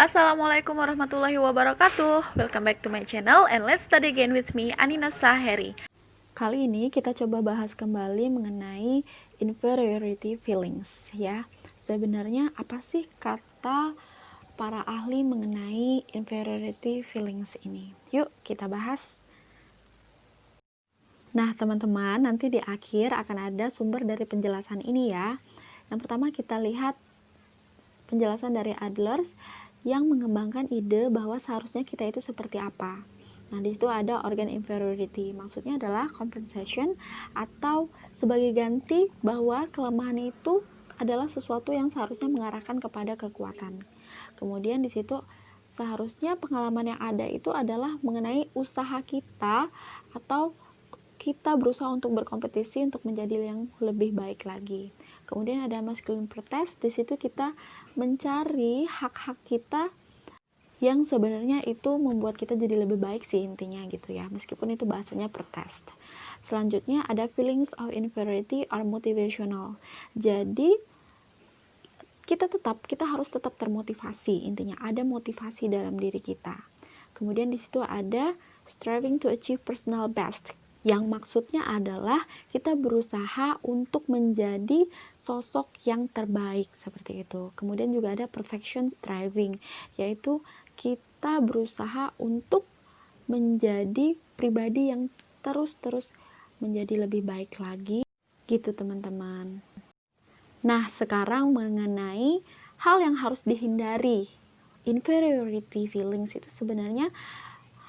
Assalamualaikum warahmatullahi wabarakatuh. Welcome back to my channel and let's study again with me, Anina Saheri. Kali ini kita coba bahas kembali mengenai inferiority feelings ya. Sebenarnya apa sih kata para ahli mengenai inferiority feelings ini? Yuk kita bahas. Nah teman-teman, nanti di akhir akan ada sumber dari penjelasan ini ya. Yang pertama kita lihat penjelasan dari Adler yang mengembangkan ide bahwa seharusnya kita itu seperti apa. Nah, di situ ada organ inferiority. Maksudnya adalah compensation atau sebagai ganti bahwa kelemahan itu adalah sesuatu yang seharusnya mengarahkan kepada kekuatan. Kemudian di situ seharusnya pengalaman yang ada itu adalah mengenai usaha kita atau kita berusaha untuk berkompetisi untuk menjadi yang lebih baik lagi. Kemudian ada masculine protest, di situ kita mencari hak-hak kita yang sebenarnya itu membuat kita jadi lebih baik sih intinya gitu ya, meskipun itu bahasanya protest. Selanjutnya ada feelings of inferiority are motivational. Jadi kita harus tetap termotivasi, intinya ada motivasi dalam diri kita. Kemudian di situ ada striving to achieve personal best, yang maksudnya adalah kita berusaha untuk menjadi sosok yang terbaik seperti itu. Kemudian juga ada perfection striving, yaitu kita berusaha untuk menjadi pribadi yang terus-terus menjadi lebih baik lagi gitu teman-teman. Nah, sekarang mengenai hal yang harus dihindari. Inferiority feelings itu sebenarnya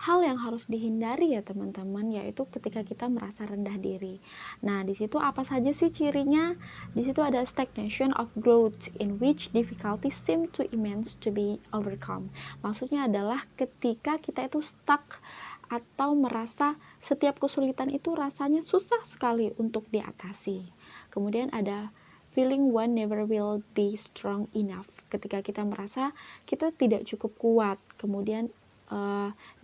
hal yang harus dihindari ya teman-teman, yaitu ketika kita merasa rendah diri. Nah, di situ apa saja sih cirinya? Di situ ada stagnation of growth in which difficulties seem too immense to be overcome. Maksudnya adalah ketika kita itu stuck atau merasa setiap kesulitan itu rasanya susah sekali untuk diatasi. Kemudian ada feeling one never will be strong enough. Ketika kita merasa kita tidak cukup kuat. Kemudian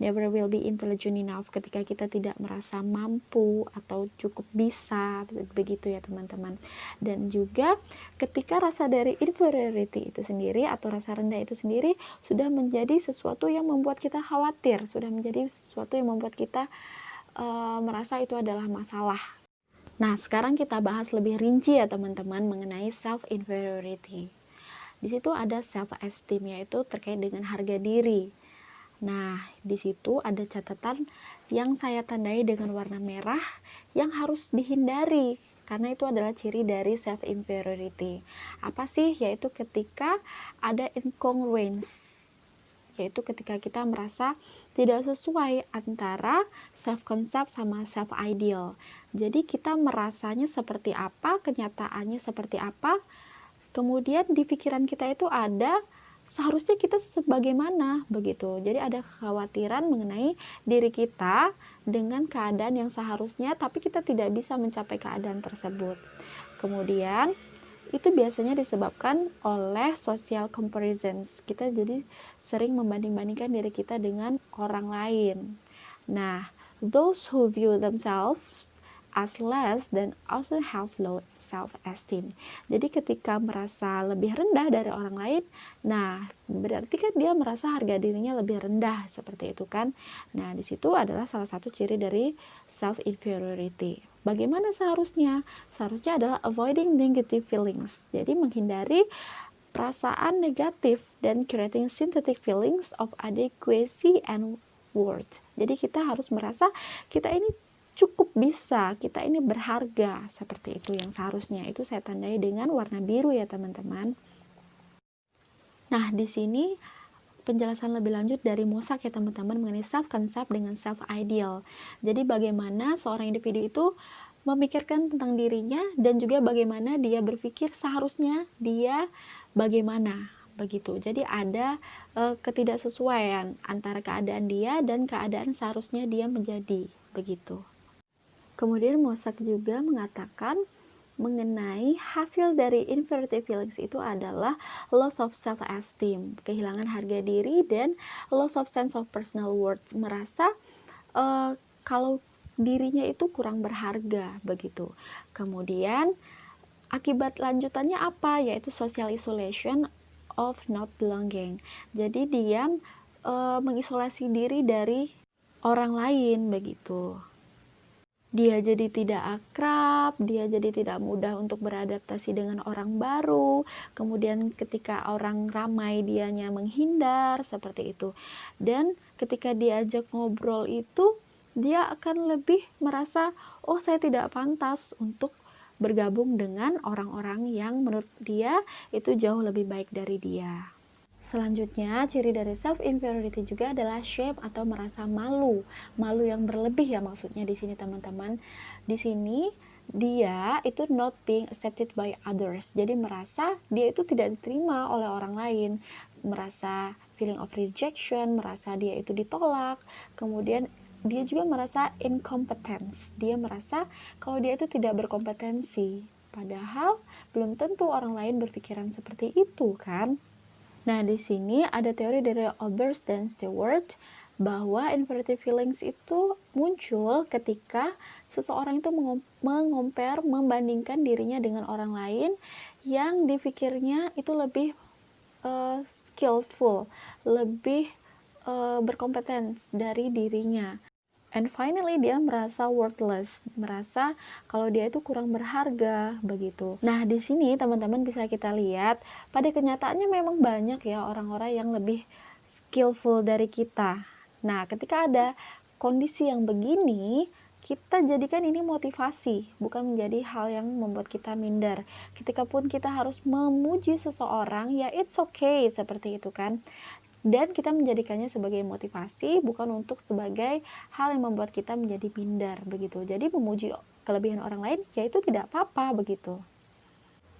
never will be intelligent enough, ketika kita tidak merasa mampu atau cukup bisa, begitu ya teman-teman. Dan juga ketika rasa dari inferiority itu sendiri atau rasa rendah itu sendiri sudah menjadi sesuatu yang membuat kita khawatir, sudah menjadi sesuatu yang membuat kita merasa itu adalah masalah. Nah, sekarang kita bahas lebih rinci ya teman-teman mengenai self inferiority. Di situ ada self esteem, yaitu terkait dengan harga diri. Nah, di situ ada catatan yang saya tandai dengan warna merah yang harus dihindari karena itu adalah ciri dari self inferiority. Apa sih? Yaitu ketika ada incongruence, yaitu ketika kita merasa tidak sesuai antara self concept sama self ideal. Jadi kita merasanya seperti apa, kenyataannya seperti apa, kemudian di pikiran kita itu ada seharusnya kita sebagaimana begitu. Jadi ada kekhawatiran mengenai diri kita dengan keadaan yang seharusnya, tapi kita tidak bisa mencapai keadaan tersebut. Kemudian itu biasanya disebabkan oleh social comparisons. Kita jadi sering membanding-bandingkan diri kita dengan orang lain. Nah, those who view themselves as less than also have low self-esteem. Jadi ketika merasa lebih rendah dari orang lain, nah berarti kan dia merasa harga dirinya lebih rendah seperti itu kan. Nah, di situ adalah salah satu ciri dari self-inferiority. Bagaimana seharusnya? Seharusnya adalah avoiding negative feelings. Jadi menghindari perasaan negatif dan creating synthetic feelings of adequacy and worth. Jadi kita harus merasa kita ini cukup bisa, kita ini berharga, seperti itu yang seharusnya. Itu saya tandai dengan warna biru ya teman-teman. Nah, di sini penjelasan lebih lanjut dari Mossack ya teman-teman mengenai self concept dengan self ideal. Jadi bagaimana seorang individu itu memikirkan tentang dirinya dan juga bagaimana dia berpikir seharusnya dia bagaimana begitu. Jadi ada ketidaksesuaian antara keadaan dia dan keadaan seharusnya dia menjadi begitu. Kemudian Mossack juga mengatakan mengenai hasil dari inferiority feelings itu adalah loss of self-esteem, kehilangan harga diri, dan loss of sense of personal worth, merasa kalau dirinya itu kurang berharga begitu. Kemudian akibat lanjutannya apa? Yaitu social isolation of not belonging. Jadi dia mengisolasi diri dari orang lain begitu. Dia jadi tidak akrab, dia jadi tidak mudah untuk beradaptasi dengan orang baru, kemudian ketika orang ramai dianya menghindar, seperti itu. Dan ketika diajak ngobrol itu, dia akan lebih merasa, oh saya tidak pantas untuk bergabung dengan orang-orang yang menurut dia itu jauh lebih baik dari dia. Selanjutnya, ciri dari self-inferiority juga adalah shame atau merasa malu. Malu yang berlebih ya maksudnya di sini teman-teman. Di sini dia itu not being accepted by others. Jadi merasa dia itu tidak diterima oleh orang lain. Merasa feeling of rejection, merasa dia itu ditolak. Kemudian dia juga merasa incompetence. Dia merasa kalau dia itu tidak berkompetensi. Padahal belum tentu orang lain berpikiran seperti itu kan. Nah, di sini ada teori dari Oberst dan Stewart bahwa inferiority feelings itu muncul ketika seseorang itu membandingkan dirinya dengan orang lain yang dipikirnya itu lebih skillful, lebih berkompetens dari dirinya. And finally dia merasa worthless, merasa kalau dia itu kurang berharga begitu. Nah, di sini teman-teman bisa kita lihat pada kenyataannya memang banyak ya orang-orang yang lebih skillful dari kita. Nah, ketika ada kondisi yang begini, kita jadikan ini motivasi, bukan menjadi hal yang membuat kita minder. Ketika pun kita harus memuji seseorang, ya it's okay seperti itu kan. Dan kita menjadikannya sebagai motivasi, bukan untuk sebagai hal yang membuat kita menjadi minder begitu. Jadi memuji kelebihan orang lain ya itu tidak apa-apa begitu.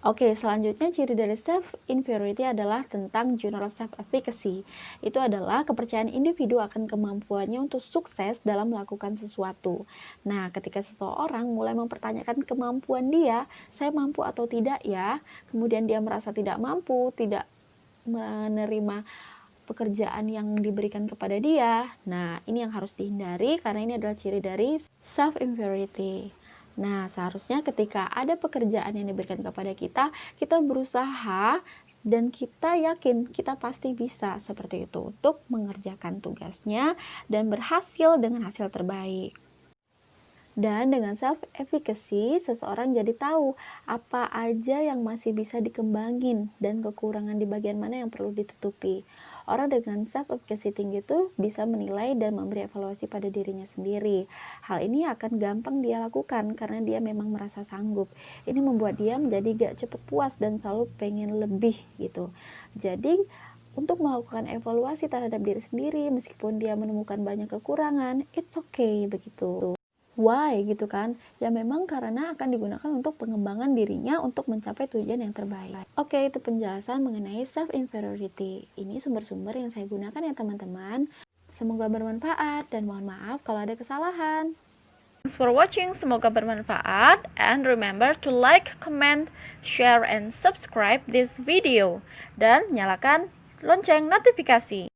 Oke, selanjutnya ciri dari self-inferiority adalah tentang general self-efficacy. Itu adalah kepercayaan individu akan kemampuannya untuk sukses dalam melakukan sesuatu. Nah, ketika seseorang mulai mempertanyakan kemampuan dia, saya mampu atau tidak ya, kemudian dia merasa tidak mampu, tidak menerima pekerjaan yang diberikan kepada dia. Nah, ini yang harus dihindari karena ini adalah ciri dari self-inferiority. Nah, seharusnya ketika ada pekerjaan yang diberikan kepada kita, kita berusaha dan kita yakin kita pasti bisa seperti itu untuk mengerjakan tugasnya dan berhasil dengan hasil terbaik. Dan dengan self-efficacy, seseorang jadi tahu apa aja yang masih bisa dikembangin dan kekurangan di bagian mana yang perlu ditutupi. Orang dengan self-efficacy tinggi itu bisa menilai dan memberi evaluasi pada dirinya sendiri. Hal ini akan gampang dia lakukan karena dia memang merasa sanggup. Ini membuat dia menjadi gak cepet puas dan selalu pengen lebih gitu. Jadi untuk melakukan evaluasi terhadap diri sendiri meskipun dia menemukan banyak kekurangan, it's okay begitu. Why gitu kan? Ya memang karena akan digunakan untuk pengembangan dirinya untuk mencapai tujuan yang terbaik. Oke, itu penjelasan mengenai self-inferiority. Ini sumber-sumber yang saya gunakan ya teman-teman. Semoga bermanfaat dan mohon maaf kalau ada kesalahan. Thanks for watching, semoga bermanfaat. And remember to like, comment, share, and subscribe this video. Dan nyalakan lonceng notifikasi.